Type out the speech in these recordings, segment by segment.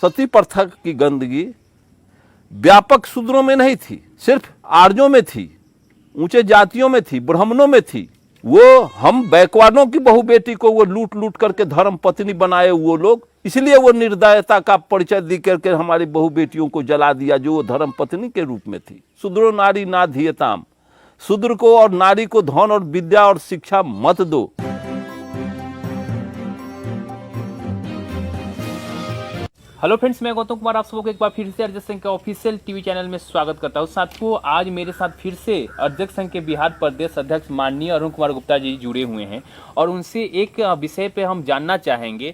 सती प्रथा की गंदगी व्यापक शूद्रों में नहीं थी, सिर्फ आर्यों में थी, ऊंचे जातियों में थी, ब्राह्मणों में थी। वो हम बैकवर्डों की बहू बेटी को वो लूट लूट करके धर्म पत्नी बनाए वो लोग, इसलिए वो निर्दयता का परिचय दी करके हमारी बहू बेटियों को जला दिया जो वो धर्म पत्नी के रूप में थी। शूद्रो नारी ना धियताम, शूद्र को और नारी को धन और विद्या और शिक्षा मत दो। हेलो फ्रेंड्स, मैं गौतम कुमार आप सबको एक बार फिर से अध्यक्ष संघ के ऑफिशियल टीवी चैनल में स्वागत करता हूं। साथियों, आज मेरे साथ फिर से अध्यक्ष संघ के बिहार प्रदेश अध्यक्ष माननीय अरुण कुमार गुप्ता जी जुड़े हुए हैं और उनसे एक विषय पे हम जानना चाहेंगे।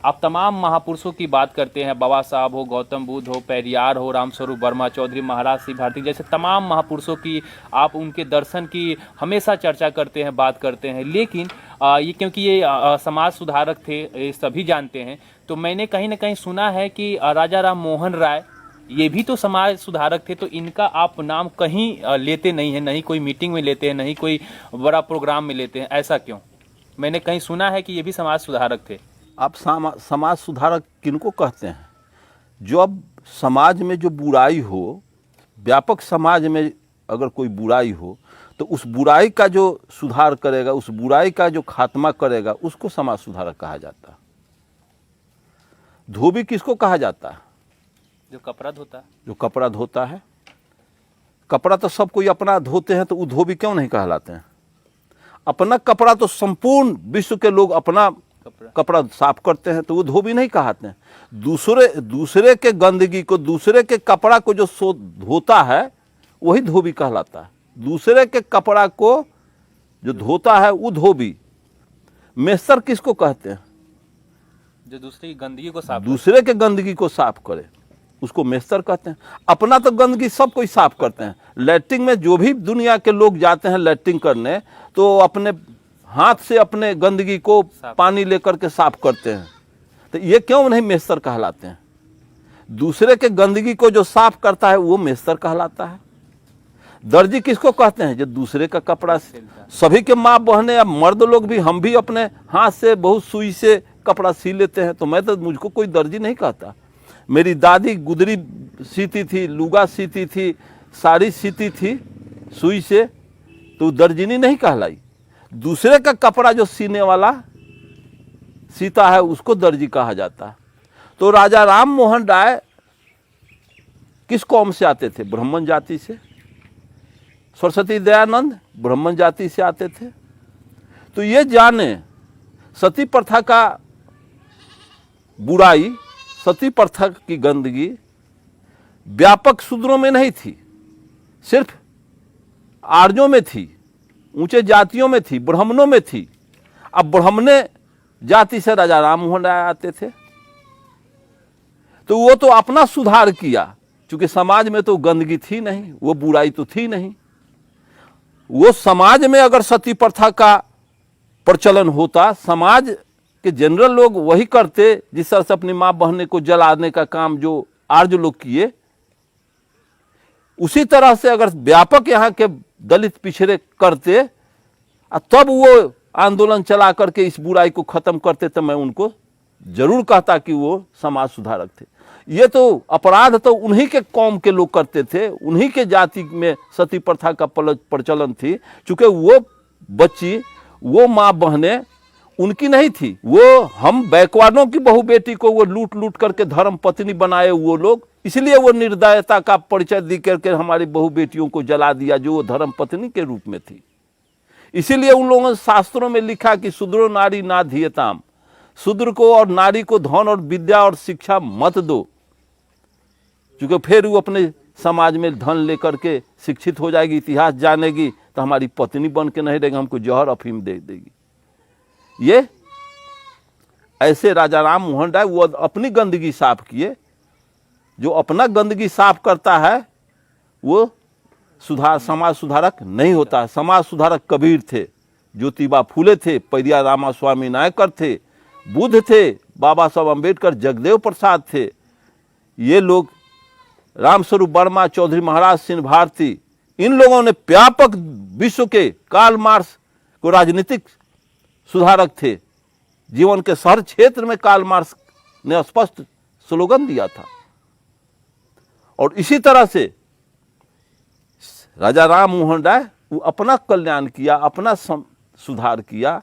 आप तमाम महापुरुषों की बात करते हैं, बाबा साहब हो, गौतम बुद्ध हो, पेरियार हो, रामस्वरूप वर्मा, चौधरी महाराज सिंह भारती जैसे तमाम महापुरुषों की आप उनके दर्शन की हमेशा चर्चा करते हैं, बात करते हैं। लेकिन ये क्योंकि ये समाज सुधारक थे, ये सभी जानते हैं, तो मैंने कहीं ना कहीं सुना है कि राजा राम मोहन राय ये भी तो समाज सुधारक थे, तो इनका आप नाम कहीं लेते नहीं है, नहीं कोई मीटिंग में लेते हैं, नहीं कोई बड़ा प्रोग्राम में लेते हैं, ऐसा क्यों? मैंने कहीं सुना है कि ये भी समाज सुधारक थे। आप समाज सुधारक किनको कहते हैं? जो अब समाज में जो बुराई हो, व्यापक समाज में अगर कोई बुराई हो तो उस बुराई का जो सुधार करेगा, उस बुराई का जो खात्मा करेगा, उसको समाज सुधारक कहा जाता है। धोबी किसको कहा जाता है? जो कपड़ा धोता है। जो कपड़ा धोता है। कपड़ा तो सब कोई अपना धोते हैं, तो वो धोबी क्यों नहीं कहलाते हैं? अपना कपड़ा तो संपूर्ण विश्व के लोग अपना कपड़ा साफ करते हैं, तो वो धोबी नहीं कहते हैं। दूसरे के गंदगी को, दूसरे के कपड़ा को जो धोता है वही धोबी कहलाता है। दूसरे के कपड़ा को जो धोता है वो धोबी। मेस्तर किसको कहते हैं? जो दूसरे की गंदगी को साफ, दूसरे के गंदगी को साफ करे उसको मेस्तर कहते हैं। अपना तो गंदगी सब कोई साफ करते हैं। लैट्रिन में जो भी दुनिया के लोग जाते हैं लैट्रिन करने, तो अपने हाथ से अपने गंदगी को पानी लेकर के साफ करते हैं। तो ये क्यों नहीं मेस्तर कहलाते हैं? दूसरे के गंदगी को जो साफ करता है वो मेस्तर कहलाता है। दर्जी किसको कहते हैं? जो दूसरे का कपड़ा, सभी के माँ बहनें या मर्द लोग भी, हम भी अपने हाथ से बहुत सुई से कपड़ा सी लेते हैं, तो मैं तो मुझको कोई दर्जी नहीं कहता। मेरी दादी गुदरी सीती थी, लुगा सीती थी, साड़ी सीती थी सुई से, तो दर्जिनी नहीं कहलाई। दूसरे का कपड़ा जो सीने वाला सीता है उसको दर्जी कहा जाता है। तो राजा राम मोहन राय किस कौम से आते थे? ब्राह्मण जाति से। सरस्वती दयानंद ब्राह्मण जाति से आते थे। तो ये जाने सती प्रथा का बुराई, सती प्रथा की गंदगी व्यापक शूद्रों में नहीं थी, सिर्फ आर्यों में थी, ऊंचे जातियों में थी, ब्राह्मणों में थी। अब ब्राह्मणे जाति से राजा राम मोहन राय आते थे, तो वो तो अपना सुधार किया, क्योंकि समाज में तो गंदगी थी नहीं, वो बुराई तो थी नहीं। वो समाज में अगर सती प्रथा का प्रचलन होता, समाज के जनरल लोग वही करते जिस तरह से अपनी माँ बहने को जलाने का काम जो आर्य लोग किए, उसी तरह से अगर व्यापक यहाँ के दलित पिछड़े करते, तब वो आंदोलन चला करके इस बुराई को खत्म करते, तो मैं उनको जरूर कहता कि वो समाज सुधारक थे। ये तो अपराध तो उन्हीं के कौम के लोग करते थे, उन्हीं के जाति में सती प्रथा का प्रचलन थी। चूंकि वो बच्ची, वो माँ बहने उनकी नहीं थी, वो हम बैकवर्डों की बहू बेटी को वो लूट लूट करके धर्म पत्नी बनाए वो लोग, इसलिए वो निर्दयता का परिचय दी करके हमारी बहू बेटियों को जला दिया जो वो धर्म पत्नी के रूप में थी। इसीलिए उन लोगों ने शास्त्रों में लिखा कि शूद्रो नारी ना धियताम, शूद्र को और नारी को धन और विद्या और शिक्षा मत दो, क्योंकि फिर वो अपने समाज में धन लेकर के शिक्षित हो जाएगी, इतिहास जानेगी, तो हमारी पत्नी बन के नहीं रहेगी, हमको जहर अफीम दे देगी। ये ऐसे राजा राम मोहन राय वो अपनी गंदगी साफ किए। जो अपना गंदगी साफ करता है वो समाज सुधारक नहीं होता है। समाज सुधारक कबीर थे, ज्योतिबा फूले थे, पेरियार रामास्वामी नायकर थे, बुद्ध थे, बाबा साहब अम्बेडकर, जगदेव प्रसाद थे। ये लोग, रामस्वरूप वर्मा, चौधरी महाराज सिंह भारती, इन लोगों ने व्यापक विश्व के, कार्ल मार्क्स को राजनीतिक सुधारक थे। जीवन के हर क्षेत्र में कार्ल मार्क्स ने स्पष्ट स्लोगन दिया था। और इसी तरह से राजा राम मोहन राय वो अपना कल्याण किया, अपना सुधार किया,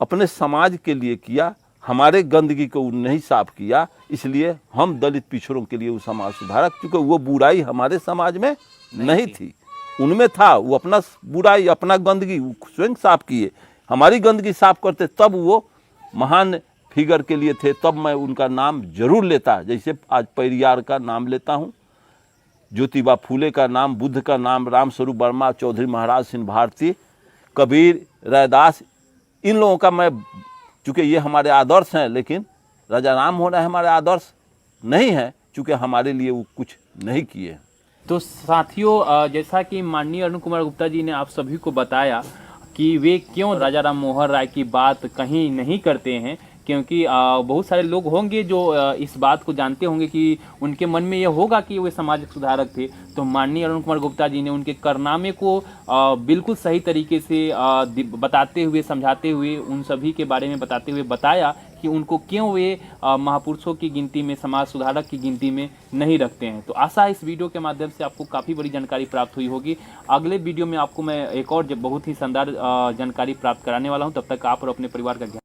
अपने समाज के लिए किया, हमारे गंदगी को उन्होंने ही साफ किया। इसलिए हम दलित पिछड़ों के लिए वो समाज सुधारक, क्योंकि वो बुराई हमारे समाज में नहीं थी, उनमें था। वो अपना बुराई, अपना गंदगी वो स्वयं साफ किए, हमारी गंदगी साफ करते, तब वो महान फिगर के लिए थे। तब मैं उनका नाम जरूर लेता, जैसे आज पेरियार का नाम लेता हूँ, ज्योतिबा फूले का नाम, बुद्ध का नाम, राम स्वरूप वर्मा, चौधरी महाराज सिंह भारती, कबीर, रैदास, इन लोगों का मैं, चूँकि ये हमारे आदर्श हैं, लेकिन राजा राम मोहन राय हमारे आदर्श नहीं है, चूँकि हमारे लिए वो कुछ नहीं किए। तो साथियों, जैसा कि माननीय अरुण कुमार गुप्ता जी ने आप सभी को बताया कि वे क्यों राजा राम मोहन राय की बात कहीं नहीं करते हैं, क्योंकि बहुत सारे लोग होंगे जो इस बात को जानते होंगे कि उनके मन में यह होगा कि वे सामाजिक सुधारक थे। तो माननीय अरुण कुमार गुप्ता जी ने उनके कारनामे को बिल्कुल सही तरीके से बताते हुए, समझाते हुए, उन सभी के बारे में बताते हुए बताया कि उनको क्यों वे महापुरुषों की गिनती में, समाज सुधारक की गिनती में नहीं रखते हैं। तो आशा है इस वीडियो के माध्यम से आपको काफ़ी बड़ी जानकारी प्राप्त हुई होगी। अगले वीडियो में आपको मैं एक और बहुत ही शानदार जानकारी प्राप्त कराने वाला हूं। तब तक आप और अपने परिवार का